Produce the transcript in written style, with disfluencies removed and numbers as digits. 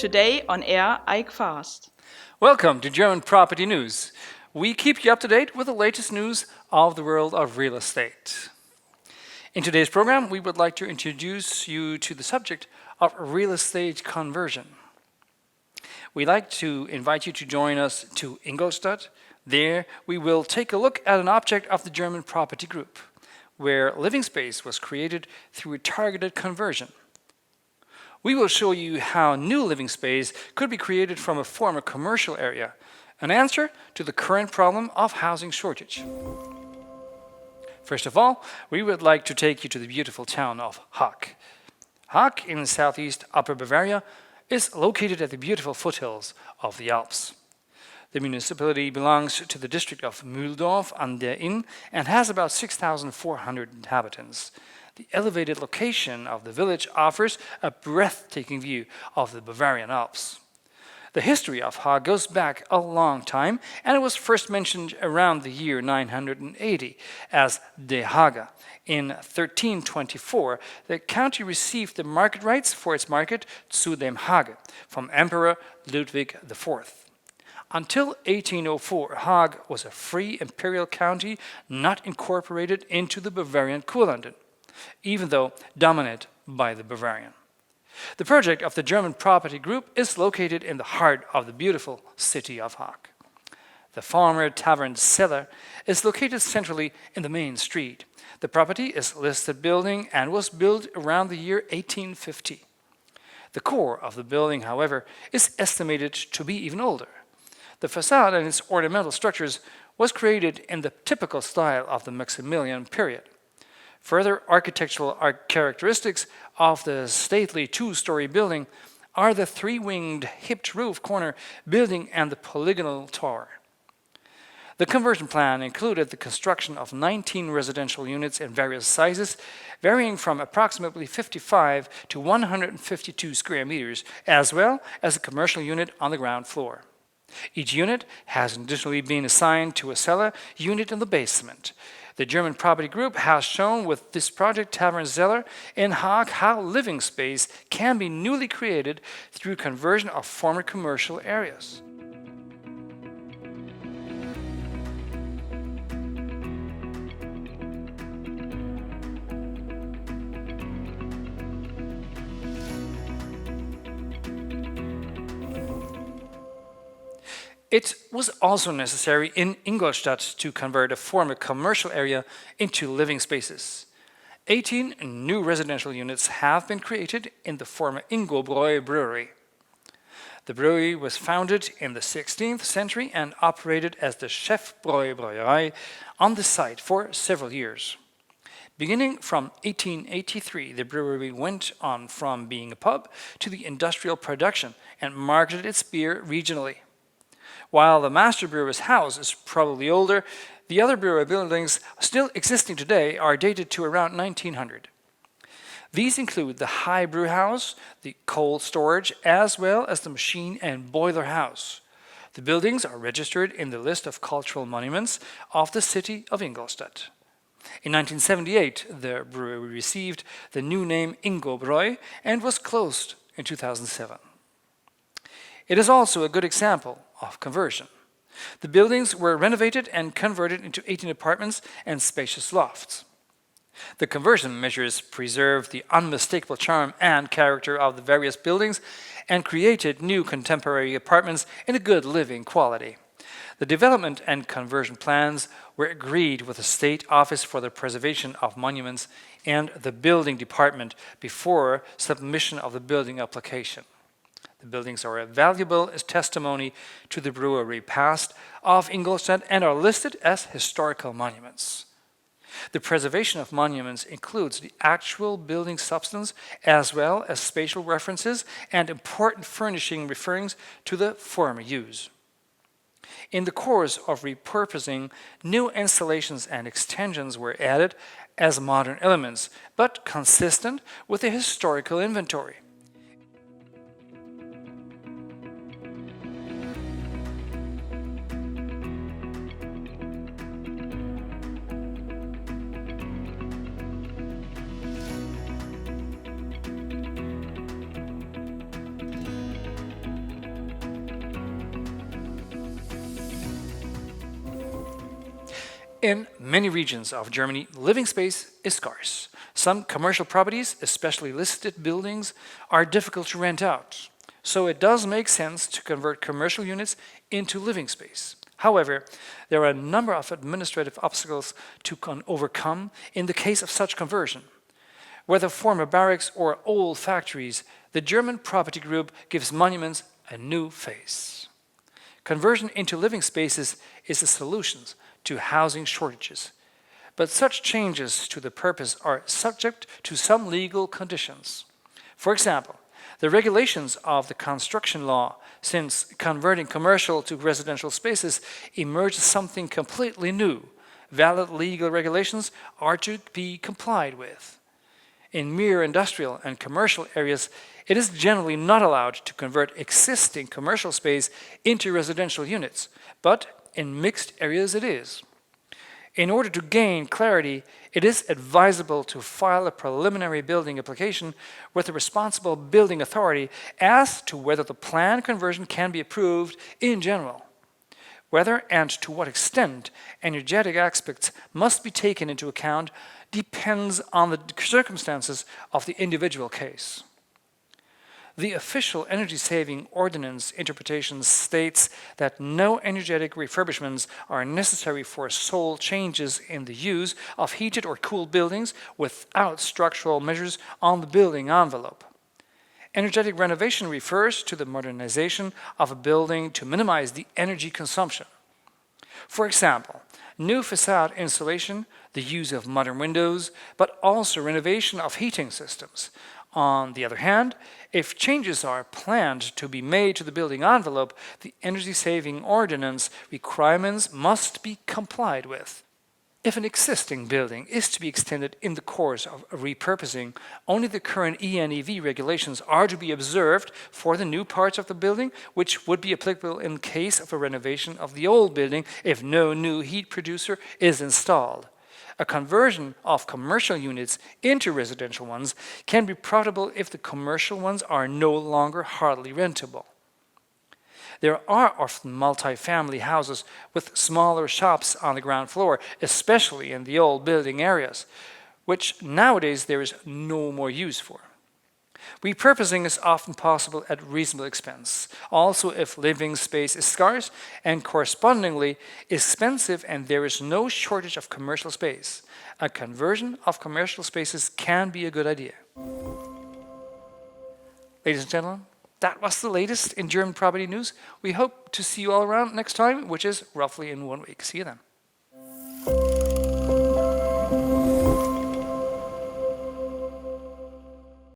Today on air, Ike Fast. Welcome to German Property News. We keep you up to date with the latest news of the world of real estate. In today's program, we would like to introduce you to the subject of real estate conversion. We'd like to invite you to join us to Ingolstadt. There, we will take a look at an object of the German Property Group, where living space was created through a targeted conversion. We will show you how new living space could be created from a former commercial area, an answer to the current problem of housing shortage. First of all, we would like to take you to the beautiful town of Hock. Hock, in southeast Upper Bavaria, is located at the beautiful foothills of the Alps. The municipality belongs to the district of Mühldorf an der Inn and has about 6,400 inhabitants. The elevated location of the village offers a breathtaking view of the Bavarian Alps. The history of Hock goes back a long time, and it was first mentioned around the year 980 as De Haga. In 1324, the county received the market rights for its market zu dem Hage from Emperor Ludwig IV. Until 1804, Hock was a free imperial county not incorporated into the Bavarian Kurlanden, even though dominated by the Bavarian. The project of the German Property Group is located in the heart of the beautiful city of Hock. The former tavern cellar is located centrally in the main street. The property is a listed building and was built around the year 1850. The core of the building, however, is estimated to be even older. The facade and its ornamental structures was created in the typical style of the Maximilian period. Further architectural characteristics of the stately two-story building are the three-winged hipped roof corner building and the polygonal tower. The conversion plan included the construction of 19 residential units in various sizes, varying from approximately 55 to 152 square meters, as well as a commercial unit on the ground floor. Each unit has additionally been assigned to a cellar unit in the basement. The German Property Group has shown with this project Tavern Zeller in Hock how living space can be newly created through conversion of former commercial areas. It was also necessary in Ingolstadt to convert a former commercial area into living spaces. 18 new residential units have been created in the former Ingolstadt brewery. The brewery was founded in the 16th century and operated as the Chefbräu on the site for several years. Beginning from 1883, the brewery went on from being a pub to the industrial production and marketed its beer regionally. While the master brewer's house is probably older, the other brewery buildings still existing today are dated to around 1900. These include the high brew house, the cold storage, as well as the machine and boiler house. The buildings are registered in the list of cultural monuments of the city of Ingolstadt. In 1978, the brewery received the new name Ingolbräu and was closed in 2007. It is also a good example of conversion. The buildings were renovated and converted into 18 apartments and spacious lofts. The conversion measures preserved the unmistakable charm and character of the various buildings and created new contemporary apartments in a good living quality. The development and conversion plans were agreed with the State Office for the Preservation of Monuments and the Building Department before submission of the building application. The buildings are a valuable testimony to the brewery past of Ingolstadt and are listed as historical monuments. The preservation of monuments includes the actual building substance as well as spatial references and important furnishing referring to the former use. In the course of repurposing, new installations and extensions were added as modern elements, but consistent with the historical inventory. In many regions of Germany, living space is scarce. Some commercial properties, especially listed buildings, are difficult to rent out. So it does make sense to convert commercial units into living space. However, there are a number of administrative obstacles to overcome in the case of such conversion. Whether former barracks or old factories, the German property group gives monuments a new face. Conversion into living spaces is a solution to housing shortages, but such changes to the purpose are subject to some legal conditions. For example, the regulations of the construction law, since converting commercial to residential spaces emerges something completely new. Valid legal regulations are to be complied with. In mere industrial and commercial areas, it is generally not allowed to convert existing commercial space into residential units, but in mixed areas it is. In order to gain clarity, it is advisable to file a preliminary building application with the responsible building authority as to whether the planned conversion can be approved in general. Whether and to what extent energetic aspects must be taken into account depends on the circumstances of the individual case. The official energy-saving ordinance interpretation states that no energetic refurbishments are necessary for sole changes in the use of heated or cooled buildings without structural measures on the building envelope. Energetic renovation refers to the modernization of a building to minimize the energy consumption. For example, new facade installation, the use of modern windows, but also renovation of heating systems. On the other hand, if changes are planned to be made to the building envelope, the energy-saving ordinance requirements must be complied with. If an existing building is to be extended in the course of repurposing, only the current ENEV regulations are to be observed for the new parts of the building, which would be applicable in case of a renovation of the old building if no new heat producer is installed. A conversion of commercial units into residential ones can be profitable if the commercial ones are no longer hardly rentable. There are often multi-family houses with smaller shops on the ground floor, especially in the old building areas, which nowadays there is no more use for. Repurposing is often possible at reasonable expense, also if living space is scarce and correspondingly expensive and there is no shortage of commercial space. A conversion of commercial spaces can be a good idea. Ladies and gentlemen, that was the latest in German property news. We hope to see you all around next time, which is roughly in 1 week. See you then.